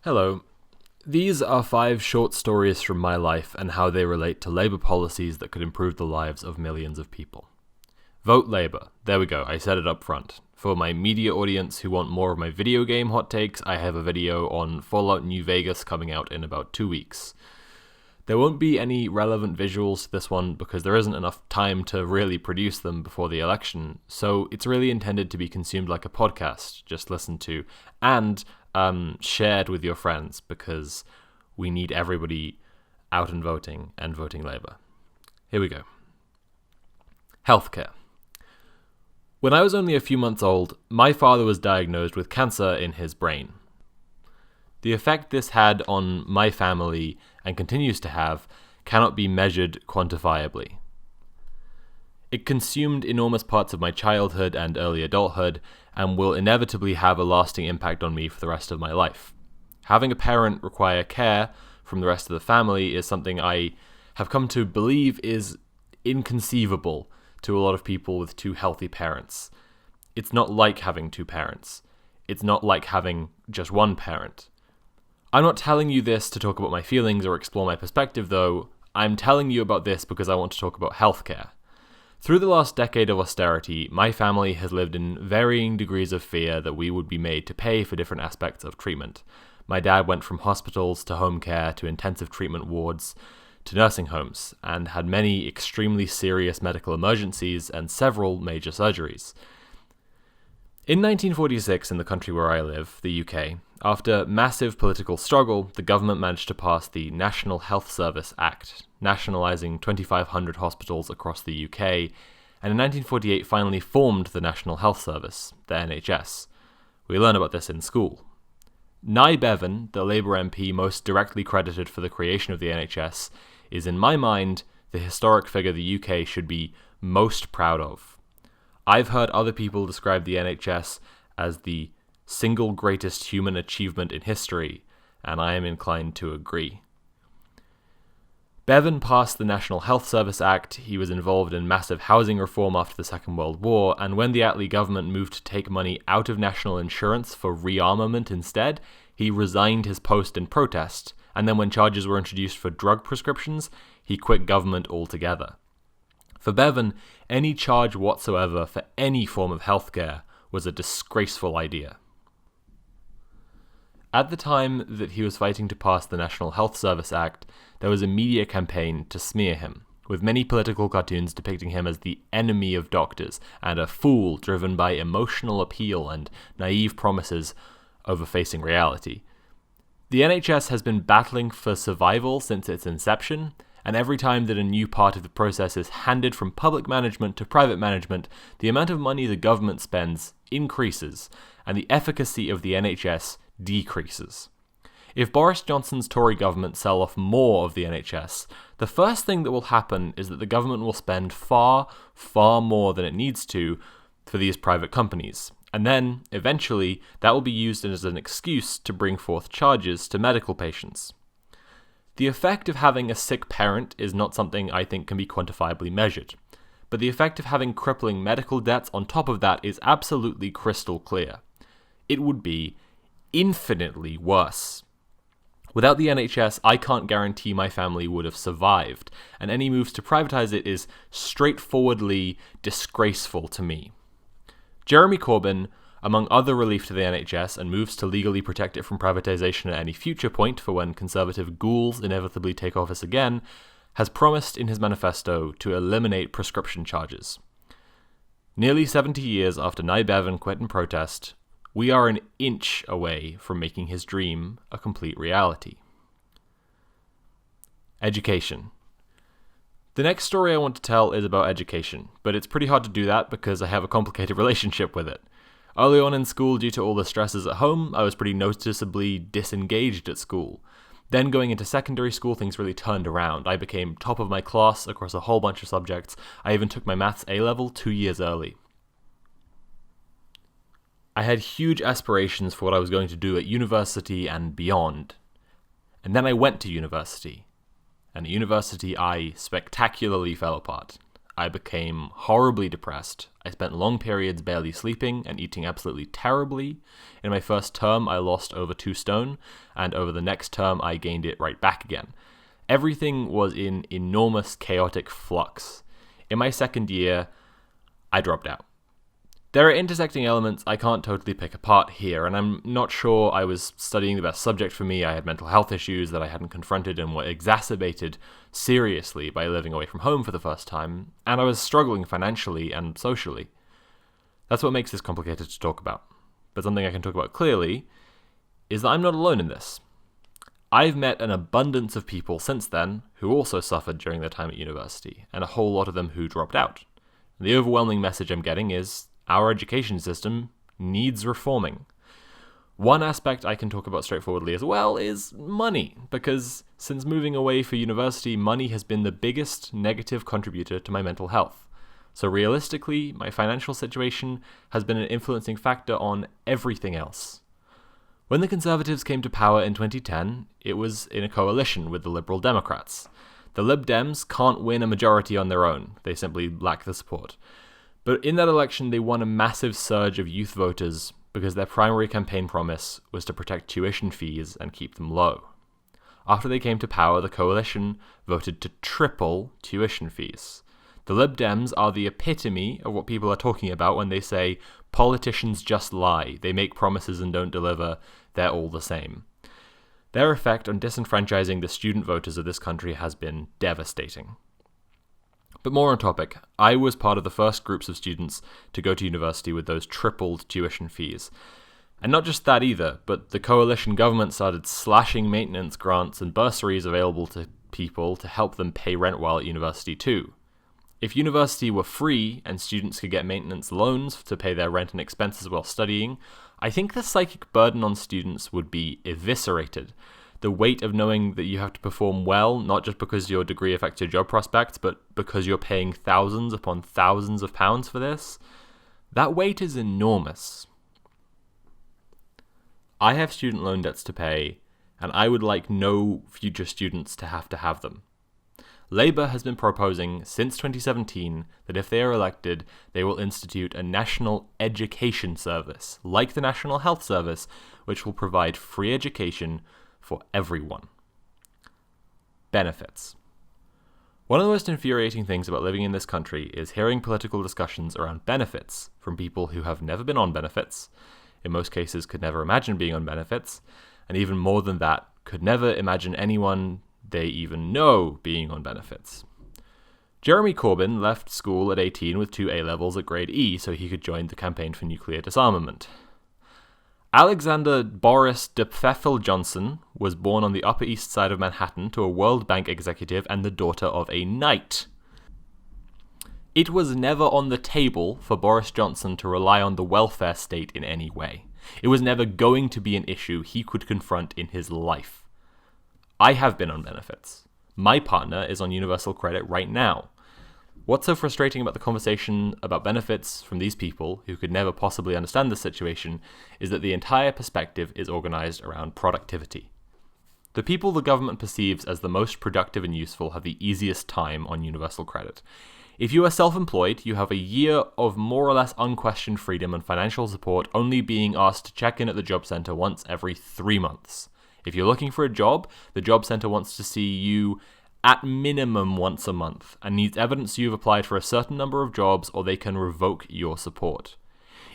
Hello. These are 5 short stories from my life and how they relate to Labour policies that could improve the lives of millions of people. Vote Labour. There we go, I said it up front. For my media audience who want more of my video game hot takes, I have a video on Fallout New Vegas coming out in about 2 weeks. There won't be any relevant visuals to this one because there isn't enough time to really produce them before the election, so it's really intended to be consumed like a podcast, just listened to, and shared with your friends because we need everybody out and voting Labour. Here we go. Healthcare. When I was only a few months old, my father was diagnosed with cancer in his brain. The effect this had on my family, and continues to have, cannot be measured quantifiably. It consumed enormous parts of my childhood and early adulthood, and will inevitably have a lasting impact on me for the rest of my life. Having a parent require care from the rest of the family is something I have come to believe is inconceivable to a lot of people with 2 healthy parents. It's not like having 2 parents. It's not like having just 1 parent. I'm not telling you this to talk about my feelings or explore my perspective, though. I'm telling you about this because I want to talk about healthcare. Through the last decade of austerity, my family has lived in varying degrees of fear that we would be made to pay for different aspects of treatment. My dad went from hospitals to home care to intensive treatment wards to nursing homes, and had many extremely serious medical emergencies and several major surgeries. In 1946, in the country where I live, the UK, after massive political struggle, the government managed to pass the National Health Service Act, nationalising 2,500 hospitals across the UK, and in 1948 finally formed the National Health Service, the NHS. We learn about this in school. Nye Bevan, the Labour MP most directly credited for the creation of the NHS, is in my mind the historic figure the UK should be most proud of. I've heard other people describe the NHS as the single greatest human achievement in history, and I am inclined to agree. Bevan passed the National Health Service Act. He was involved in massive housing reform after the Second World War, and when the Attlee government moved to take money out of national insurance for rearmament instead, he resigned his post in protest, and then when charges were introduced for drug prescriptions, he quit government altogether. For Bevan, any charge whatsoever for any form of healthcare was a disgraceful idea. At the time that he was fighting to pass the National Health Service Act, there was a media campaign to smear him, with many political cartoons depicting him as the enemy of doctors and a fool driven by emotional appeal and naive promises over facing reality. The NHS has been battling for survival since its inception, and every time that a new part of the process is handed from public management to private management, the amount of money the government spends increases, and the efficacy of the NHS decreases. If Boris Johnson's Tory government sell off more of the NHS, the first thing that will happen is that the government will spend far, far more than it needs to for these private companies. And then, eventually, that will be used as an excuse to bring forth charges to medical patients. The effect of having a sick parent is not something I think can be quantifiably measured, but the effect of having crippling medical debts on top of that is absolutely crystal clear. It would be infinitely worse. Without the NHS, I can't guarantee my family would have survived, and any moves to privatize it is straightforwardly disgraceful to me. Jeremy Corbyn, among other relief to the NHS and moves to legally protect it from privatization at any future point for when Conservative ghouls inevitably take office again, has promised in his manifesto to eliminate prescription charges. Nearly 70 years after Nye Bevan quit in protest, we are an inch away from making his dream a complete reality. Education. The next story I want to tell is about education, but it's pretty hard to do that because I have a complicated relationship with it. Early on in school, due to all the stresses at home, I was pretty noticeably disengaged at school. Then going into secondary school, things really turned around. I became top of my class across a whole bunch of subjects. I even took my maths A-level 2 years early. I had huge aspirations for what I was going to do at university and beyond. And then I went to university. And at university, I spectacularly fell apart. I became horribly depressed. I spent long periods barely sleeping and eating absolutely terribly. In my first term, I lost over 2 stone, and over the next term, I gained it right back again. Everything was in enormous chaotic flux. In my second year, I dropped out. There are intersecting elements I can't totally pick apart here, and I'm not sure I was studying the best subject for me. I had mental health issues that I hadn't confronted and were exacerbated seriously by living away from home for the first time, and I was struggling financially and socially. That's what makes this complicated to talk about. But something I can talk about clearly is that I'm not alone in this. I've met an abundance of people since then who also suffered during their time at university, and a whole lot of them who dropped out. And the overwhelming message I'm getting is our education system needs reforming. One aspect I can talk about straightforwardly as well is money, because since moving away for university, money has been the biggest negative contributor to my mental health. So realistically, my financial situation has been an influencing factor on everything else. When the Conservatives came to power in 2010, it was in a coalition with the Liberal Democrats. The Lib Dems can't win a majority on their own, they simply lack the support. But in that election, they won a massive surge of youth voters because their primary campaign promise was to protect tuition fees and keep them low. After they came to power, the coalition voted to triple tuition fees. The Lib Dems are the epitome of what people are talking about when they say, politicians just lie, they make promises and don't deliver, they're all the same. Their effect on disenfranchising the student voters of this country has been devastating. But more on topic, I was part of the first groups of students to go to university with those tripled tuition fees. And not just that either, but the coalition government started slashing maintenance grants and bursaries available to people to help them pay rent while at university too. If university were free and students could get maintenance loans to pay their rent and expenses while studying, I think the psychic burden on students would be eviscerated. The weight of knowing that you have to perform well, not just because your degree affects your job prospects, but because you're paying thousands upon thousands of pounds for this, that weight is enormous. I have student loan debts to pay, and I would like no future students to have them. Labour has been proposing since 2017 that if they are elected, they will institute a national education service, like the National Health Service, which will provide free education for everyone. Benefits. One of the most infuriating things about living in this country is hearing political discussions around benefits from people who have never been on benefits, in most cases could never imagine being on benefits, and even more than that, could never imagine anyone they even know being on benefits. Jeremy Corbyn left school at 18 with 2 A-levels at grade E so he could join the campaign for nuclear disarmament. Alexander Boris de Pfeffel Johnson was born on the Upper East Side of Manhattan to a World Bank executive and the daughter of a knight. It was never on the table for Boris Johnson to rely on the welfare state in any way. It was never going to be an issue he could confront in his life. I have been on benefits. My partner is on universal credit right now. What's so frustrating about the conversation about benefits from these people, who could never possibly understand the situation, is that the entire perspective is organized around productivity. The people the government perceives as the most productive and useful have the easiest time on universal credit. If you are self-employed, you have a year of more or less unquestioned freedom and financial support, only being asked to check in at the job center once every 3 months. If you're looking for a job, the job center wants to see you at minimum once a month, and needs evidence you've applied for a certain number of jobs or they can revoke your support.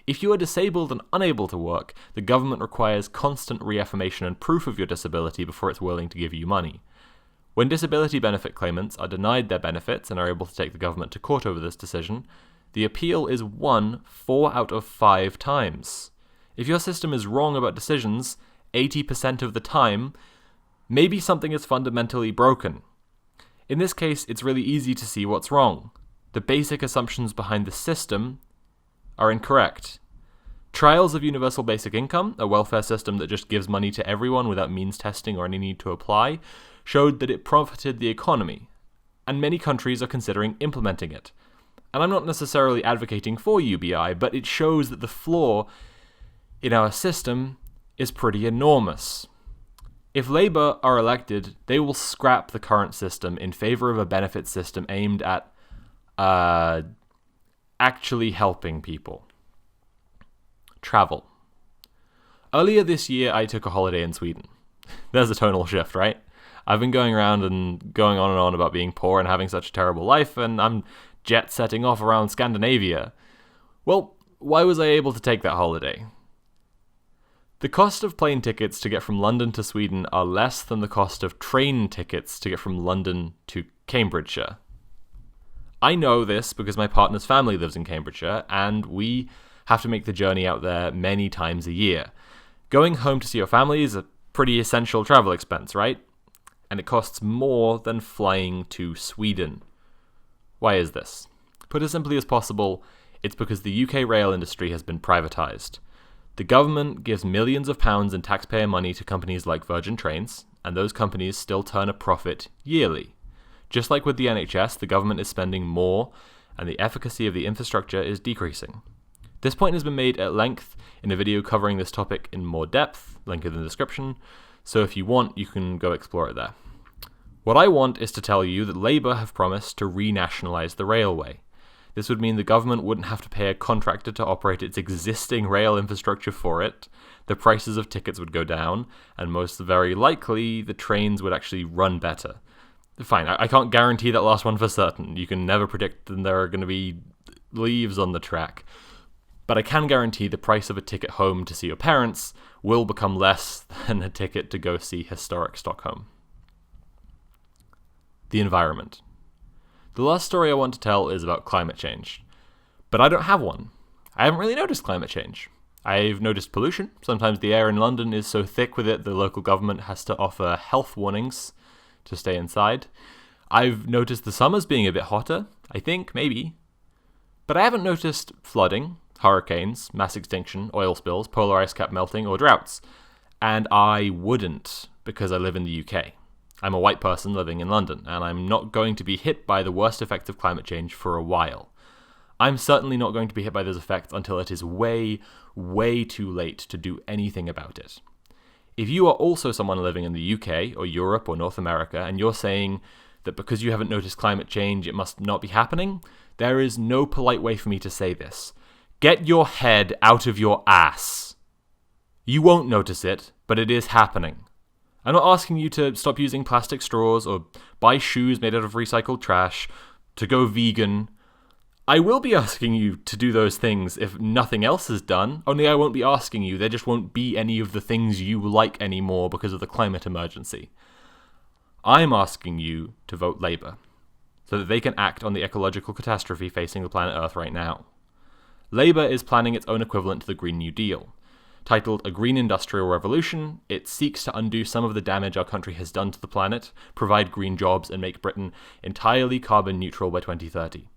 If you are disabled and unable to work, the government requires constant reaffirmation and proof of your disability before it's willing to give you money. When disability benefit claimants are denied their benefits and are able to take the government to court over this decision, the appeal is won 4 out of 5 times. If your system is wrong about decisions 80% of the time, maybe something is fundamentally broken. In this case, it's really easy to see what's wrong. The basic assumptions behind the system are incorrect. Trials of universal basic income, a welfare system that just gives money to everyone without means testing or any need to apply, showed that it profited the economy, and many countries are considering implementing it. And I'm not necessarily advocating for UBI, but it shows that the flaw in our system is pretty enormous. If Labour are elected, they will scrap the current system in favour of a benefit system aimed at Actually helping people. Travel. Earlier this year, I took a holiday in Sweden. There's a tonal shift, right? I've been going around and going on and on about being poor and having such a terrible life, and I'm jet-setting off around Scandinavia. Well, why was I able to take that holiday? The cost of plane tickets to get from London to Sweden are less than the cost of train tickets to get from London to Cambridgeshire. I know this because my partner's family lives in Cambridgeshire, and we have to make the journey out there many times a year. Going home to see your family is a pretty essential travel expense, right? And it costs more than flying to Sweden. Why is this? Put as simply as possible, it's because the UK rail industry has been privatised. The government gives millions of pounds in taxpayer money to companies like Virgin Trains, and those companies still turn a profit yearly. Just like with the NHS, the government is spending more, and the efficacy of the infrastructure is decreasing. This point has been made at length in a video covering this topic in more depth, link in the description, so if you want, you can go explore it there. What I want is to tell you that Labour have promised to renationalise the railway. This would mean the government wouldn't have to pay a contractor to operate its existing rail infrastructure for it, the prices of tickets would go down, and most very likely, the trains would actually run better. Fine, I can't guarantee that last one for certain. You can never predict that there are going to be leaves on the track. But I can guarantee the price of a ticket home to see your parents will become less than a ticket to go see historic Stockholm. The environment. The last story I want to tell is about climate change. But I don't have one. I haven't really noticed climate change. I've noticed pollution. Sometimes the air in London is so thick with it the local government has to offer health warnings to stay inside. I've noticed the summers being a bit hotter, I think, maybe. But I haven't noticed flooding, hurricanes, mass extinction, oil spills, polar ice cap melting, or droughts. And I wouldn't, because I live in the UK. I'm a white person living in London, and I'm not going to be hit by the worst effects of climate change for a while. I'm certainly not going to be hit by those effects until it is way, way too late to do anything about it. If you are also someone living in the UK, or Europe, or North America, and you're saying that because you haven't noticed climate change, it must not be happening, there is no polite way for me to say this. Get your head out of your ass. You won't notice it, but it is happening. I'm not asking you to stop using plastic straws or buy shoes made out of recycled trash, to go vegan. I will be asking you to do those things if nothing else is done, only I won't be asking you. There just won't be any of the things you like anymore because of the climate emergency. I'm asking you to vote Labour, so that they can act on the ecological catastrophe facing the planet Earth right now. Labour is planning its own equivalent to the Green New Deal. Titled A Green Industrial Revolution, it seeks to undo some of the damage our country has done to the planet, provide green jobs, and make Britain entirely carbon neutral by 2030.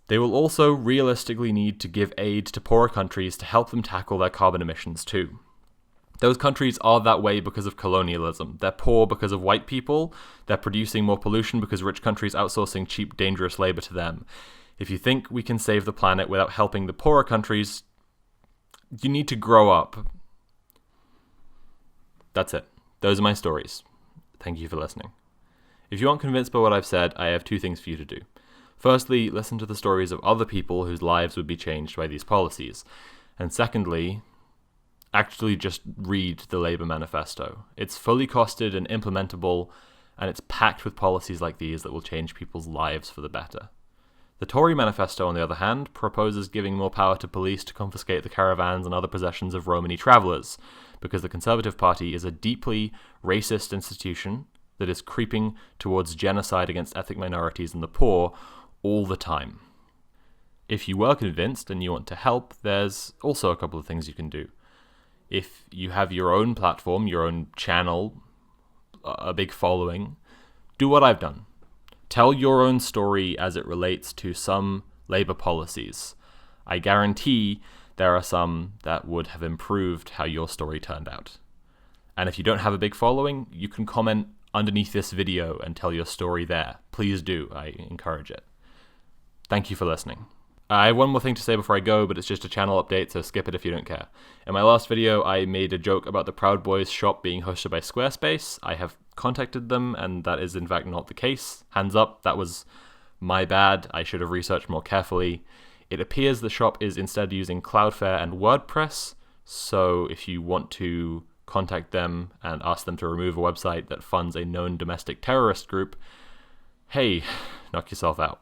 They will also realistically need to give aid to poorer countries to help them tackle their carbon emissions too. Those countries are that way because of colonialism. They're poor because of white people. They're producing more pollution because rich countries outsourcing cheap, dangerous labor to them. If you think we can save the planet without helping the poorer countries, you need to grow up. That's it. Those are my stories. Thank you for listening. If you aren't convinced by what I've said, I have two things for you to do. Firstly, listen to the stories of other people whose lives would be changed by these policies. And secondly, actually just read the Labour Manifesto. It's fully costed and implementable, and it's packed with policies like these that will change people's lives for the better. The Tory Manifesto, on the other hand, proposes giving more power to police to confiscate the caravans and other possessions of Romani travellers, because the Conservative Party is a deeply racist institution that is creeping towards genocide against ethnic minorities and the poor all the time. If you were convinced and you want to help, there's also a couple of things you can do. If you have your own platform, your own channel, a big following, do what I've done. Tell your own story as it relates to some Labour policies. I guarantee there are some that would have improved how your story turned out. And if you don't have a big following, you can comment underneath this video and tell your story there. Please do. I encourage it. Thank you for listening. I have one more thing to say before I go, but it's just a channel update, so skip it if you don't care. In my last video, I made a joke about the Proud Boys shop being hosted by Squarespace. I have contacted them, and that is in fact not the case. Hands up, that was My bad, I should have researched more carefully. It appears the shop is instead using Cloudflare and WordPress, so if you want to contact them and ask them to remove a website that funds a known domestic terrorist group, hey, knock yourself out.